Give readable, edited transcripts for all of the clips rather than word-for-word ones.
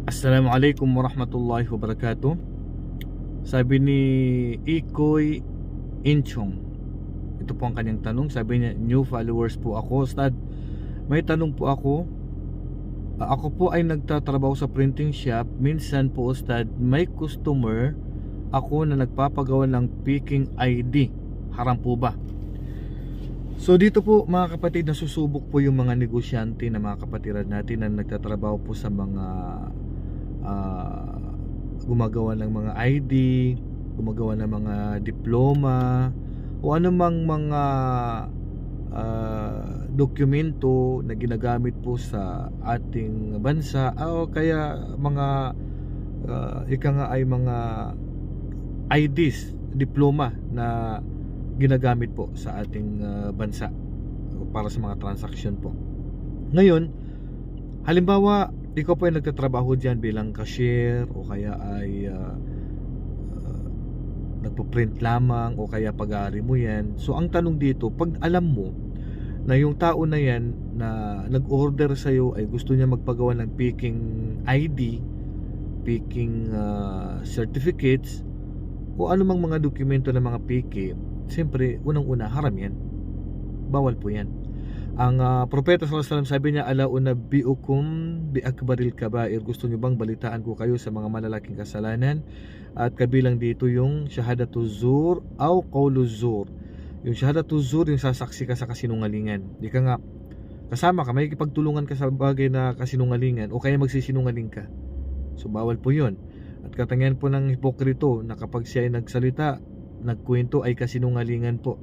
Assalamualaikum warahmatullahi wabarakatuh. Sabi ni Ikoy Inchong, ito po ang kanyang tanong. Sabi niya, new followers po ako, Ustad. May tanong po ako. Ako po ay nagtatrabaho sa printing shop. Minsan po, Ustad, may customer ako na nagpapagawa ng picking ID. Haram po ba? So dito po mga kapatid, nasusubok po yung mga negosyante na mga kapatiran natin na nagtatrabaho po sa mga gumagawa ng mga ID, gumagawa ng mga diploma o anumang mga dokumento na ginagamit po sa ating bansa o kaya mga ika nga ay mga IDs, diploma na ginagamit po sa ating bansa para sa mga transaction po. Ngayon, halimbawa ikaw po ay nagtatrabaho dyan bilang cashier o kaya ay nagpo-print lamang o kaya pag-aari mo yan. So ang tanong dito, pag alam mo na yung tao na yan na nag-order sa'yo ay gusto niya magpagawa ng picking ID, picking certificates o anumang mga dokumento ng mga piki, siyempre unang-una haram yan, bawal po yan. Ang propeta sallallahu alaihi wasallam sabi niya, ala unabbiukum bi akbaril kabair, gusto niyo bang balitaan ko kayo sa mga malalaking kasalanan? At kabilang dito yung syahadatu zur aw qawlu zur. Yung syahadatu zur, yung sasaksi ka sa kasinungalingan. Di ka nga kasama ka, may ipagtulungan ka sa bagay na kasinungalingan o kaya magsisinungaling ka. So bawal po yun. At katangian po ng hipokrito na kapag siya ay nagsalita, nagkwento ay kasinungalingan po.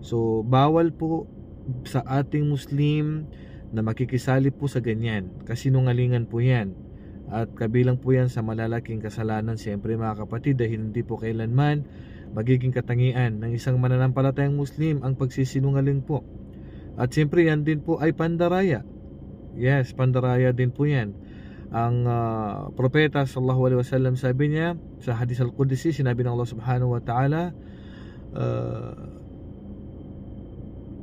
So bawal po sa ating Muslim na makikisali po sa ganyan, kasinungalingan po yan. At kabilang po yan sa malalaking kasalanan, siyempre mga kapatid, dahil hindi po kailanman magiging katangian ng isang mananampalatayang Muslim ang pagsisinungaling po. At siyempre yan din po ay pandaraya. Yes, pandaraya din po yan. Ang propeta sallallahu alaihi wasallam sabi niya sa hadis al-Qudsi, sinabi ng Allah subhanahu wa ta'ala,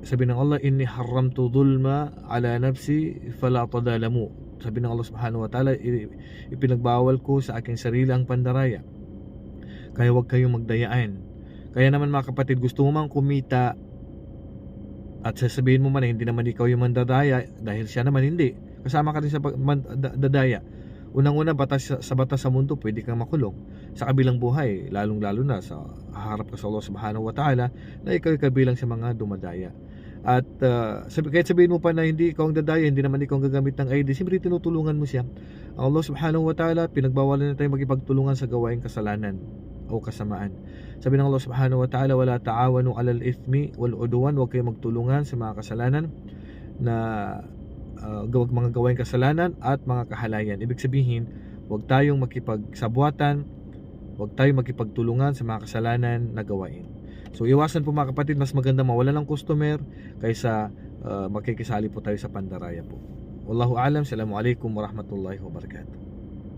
sabi ng Allah, inni haramtu dhulma ala nafsi fala tadalamu. Sabi ng Allah subhanahu wa ta'ala, ipinagbawal ko sa aking sarili ang pandaraya, kaya huwag kayong magdayaan. Kaya naman mga kapatid, gusto mo mang kumita at sasabihin mo man na hindi naman ikaw yung mandadaya dahil siya naman hindi, kasama ka rin sa dadaya. Unang-una, sa batas sa mundo pwede kang makulong. Sa kabilang buhay, lalong-lalo na sa haharap ka sa Allah subhanahu wa ta'ala na ikaw ay kabilang sa mga dumadaya. At kahit sabihin mo pa na hindi ikaw ang dadaya, hindi naman ikaw ang gagamit ng ID, siyempre tinutulungan mo siya. Ang Allah subhanahu wa ta'ala, pinagbawalan na tayo magipagtulungan sa gawaing kasalanan o kasamaan. Sabi ng Allah subhanahu wa ta'ala, wala ta'awanu alal ithmi wal udwan, huwag kayong magtulungan sa mga kasalanan na mga gawaing kasalanan at mga kahalayan. Ibig sabihin, huwag tayong makipagsabwatan, huwag tayong makipagtulungan sa mga kasalanan na gawain. So iwasan po mga kapatid, mas maganda mawala ng customer kaysa makikisali po tayo sa pandaraya po. Wallahu a'lam. Assalamualaikum warahmatullahi wabarakatuh.